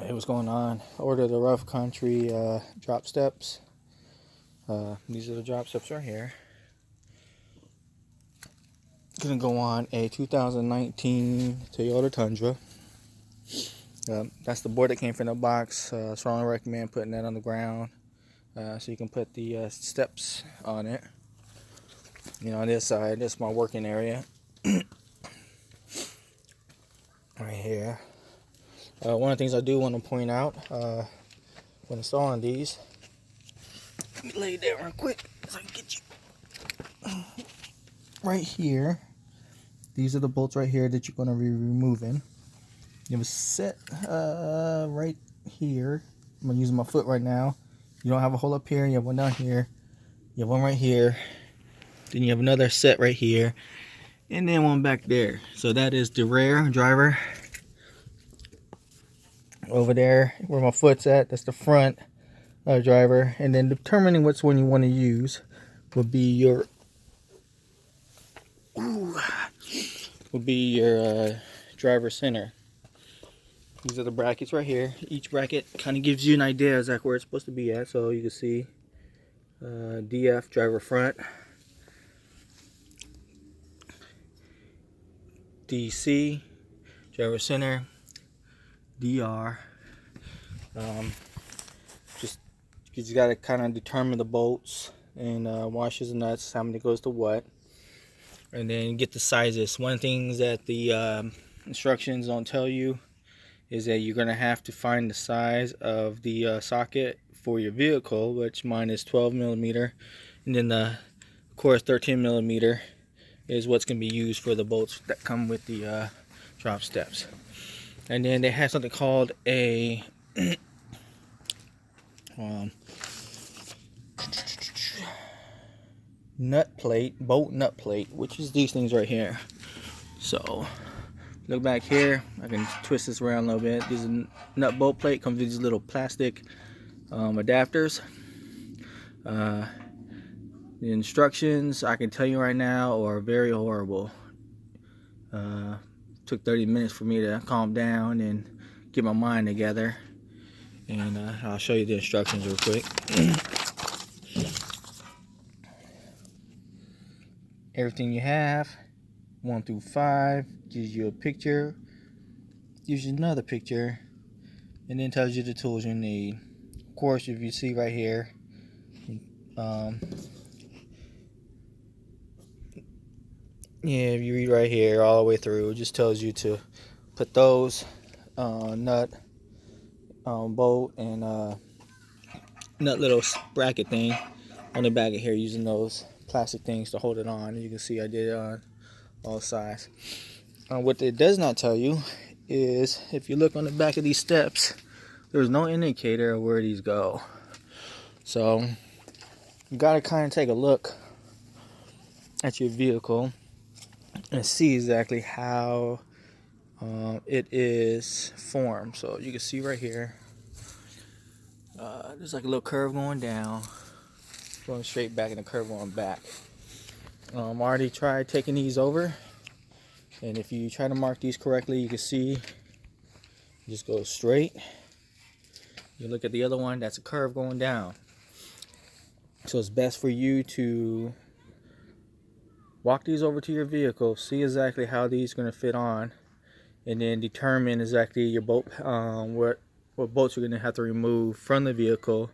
Hey, what's going on? Ordered the rough country drop steps. These are the drop steps right here. Gonna go on a 2019 Toyota Tundra. That's the board that came from the box. Strongly recommend putting that on the ground so you can put the steps on it. You know, on this side, this is my working area. Right here. One of the things I do want to point out when installing these, let me lay it down real quick so I can get you. Right here, these are the bolts right here that you're going to be removing. You have a set right here. I'm going to use my foot right now. You don't have a hole up here. You have one down here. You have one right here. Then you have another set right here. And then one back there. So that is the rear driver. Over there where my foot's at, that's the front driver. And then determining which one you want to use would be your driver center. These are the brackets right here. Each bracket kind of gives you an idea exactly where it's supposed to be at. So you can see DF, driver front, DC, driver center, DR. You just got to kind of determine the bolts and washers and nuts, how many goes to what, and then get the sizes. One of the things that the instructions don't tell you is that you're going to have to find the size of the socket for your vehicle, which mine is 12 millimeter, and then of course 13 millimeter is what's going to be used for the bolts that come with the drop steps. And then they have something called a nut plate, bolt nut plate, which is these things right here. So look back here, I can twist this around a little bit. This is a nut bolt plate, comes with these little plastic adapters. The instructions, I can tell you right now, are very horrible. Took 30 minutes for me to calm down and get my mind together, and I'll show you the instructions real quick. Everything you have, 1 through 5, gives you a picture, gives you another picture, and then tells you the tools you need. Of course, if you see right here, yeah, if you read right here all the way through, it just tells you to put those nut, bolt, and nut little bracket thing on the back of here, using those plastic things to hold it on. You can see I did it on all sides. What it does not tell you is, if you look on the back of these steps, there's no indicator of where these go. So you got to kind of take a look at your vehicle and see exactly how it is formed. So you can see right here, there's like a little curve going down, going straight back, and a curve going back. I already tried taking these over, and if you try to mark these correctly, you can see just go straight. You look at the other one, that's a curve going down. So it's best for you to walk these over to your vehicle, see exactly how these are going to fit on, and then determine exactly your bolt, what bolts you're going to have to remove from the vehicle,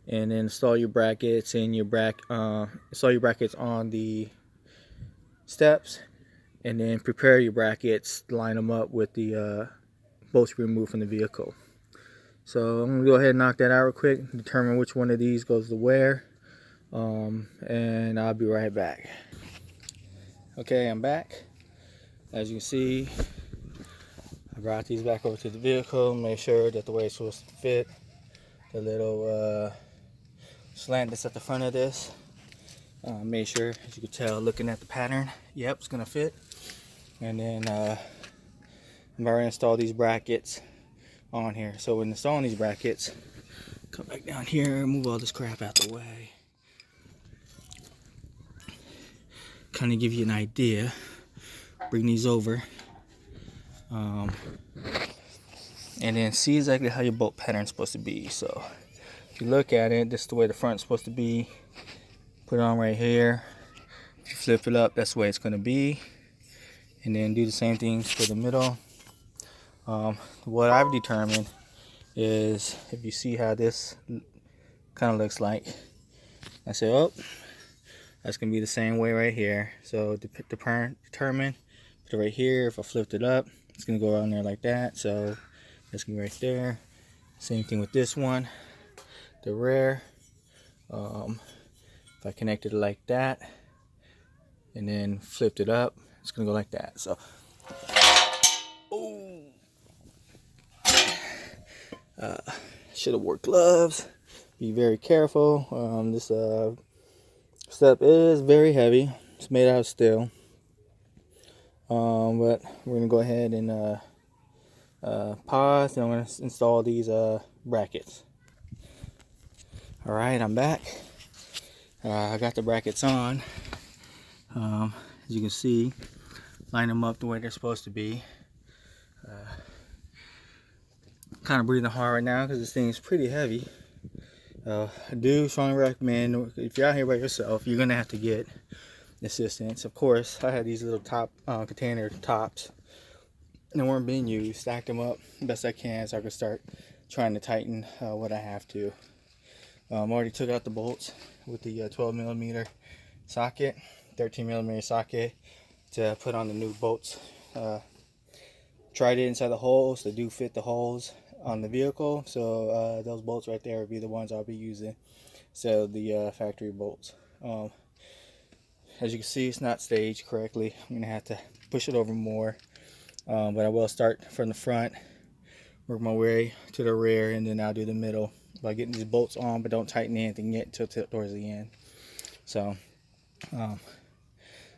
and then install your brackets and install your brackets on the steps, and then prepare your brackets, line them up with the bolts removed from the vehicle. So I'm going to go ahead and knock that out real quick, determine which one of these goes to where, and I'll be right back. Okay, I'm back. As you can see, I brought these back over to the vehicle, make sure that the way it's supposed to fit. The little slant that's at the front of this, made sure, as you can tell looking at the pattern, yep, it's gonna fit. And then I'm going to install these brackets on here. So when installing these brackets, come back down here, move all this crap out the way, kind of give you an idea. Bring these over. and then see exactly how your bolt pattern is supposed to be. So if you look at it, this is the way the front's supposed to be. Put it on right here. If you flip it up, that's the way it's going to be. And then do the same things for the middle. What I've determined is, if you see how this kind of looks like, I say, oh, that's going to be the same way right here. So determine, put it right here. If I flipped it up, it's going to go around there like that. So that's going to be right there. Same thing with this one, the rear. If I connected it like that and then flipped it up, it's going to go like that. So, should have wore gloves. Be very careful. This step is very heavy. It's made out of steel. But we're gonna go ahead and pause, and I'm gonna install these brackets. All right, I'm back. I got the brackets on. As you can see, line them up the way they're supposed to be. Kind of breathing hard right now because this thing is pretty heavy. I do strongly recommend, if you're out here by yourself, you're gonna have to get assistance. Of course, I had these little top container tops, and they weren't being used. Stacked them up the best I can so I can start trying to tighten what I have to. Already took out the bolts with the 12mm socket, 13mm socket to put on the new bolts. Tried it inside the holes. They do fit the holes on the vehicle, so those bolts right there will be the ones I'll be using. So the factory bolts. As you can see, it's not staged correctly. I'm gonna have to push it over more, but I will start from the front, work my way to the rear, and then I'll do the middle by getting these bolts on, but don't tighten anything yet until towards the end. So I'm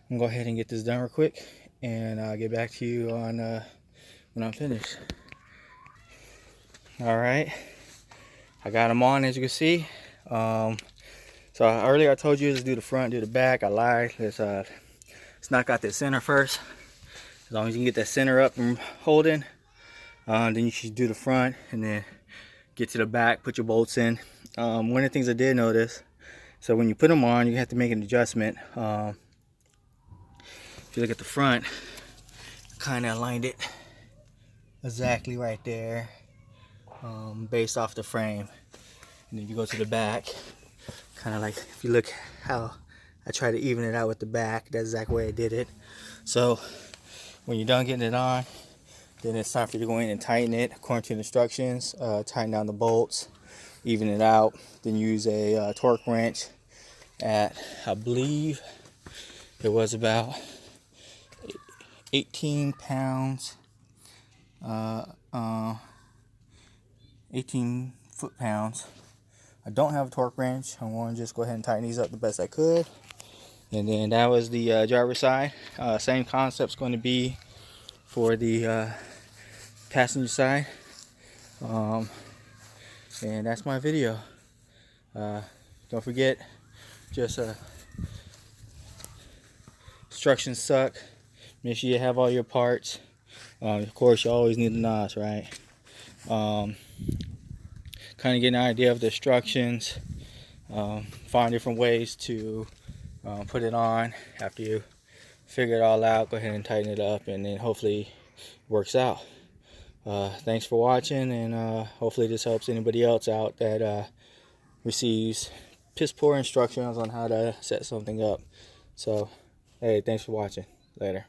gonna go ahead and get this done real quick, and I'll get back to you on when I'm finished. All right, I got them on, as you can see. So earlier I told you to do the front, do the back. I lied. Let's knock out the center first. As long as you can get that center up and holding, then you should do the front, and then get to the back, put your bolts in. One of the things I did notice, so when you put them on, you have to make an adjustment. If you look at the front, kind of aligned it exactly right there, based off the frame. And then you go to the back, kind of like, if you look how I try to even it out with the back, that's exactly the way I did it. So when you're done getting it on, then it's time for you to go in and tighten it according to the instructions. Tighten down the bolts, even it out, then use a torque wrench at, I believe it was about 18 pounds, 18 foot-pounds. I don't have a torque wrench. I want to just go ahead and tighten these up the best I could. And then that was the driver's side. Same concept's going to be for the passenger side. And that's my video. Don't forget, just instructions suck. Make sure you have all your parts. Of course, you always need the NOS, right? Kind of get an idea of the instructions. Find different ways to put it on. After you figure it all out, go ahead and tighten it up, and then hopefully it works out. Thanks for watching, and hopefully this helps anybody else out that receives piss poor instructions on how to set something up. So, hey, thanks for watching. Later.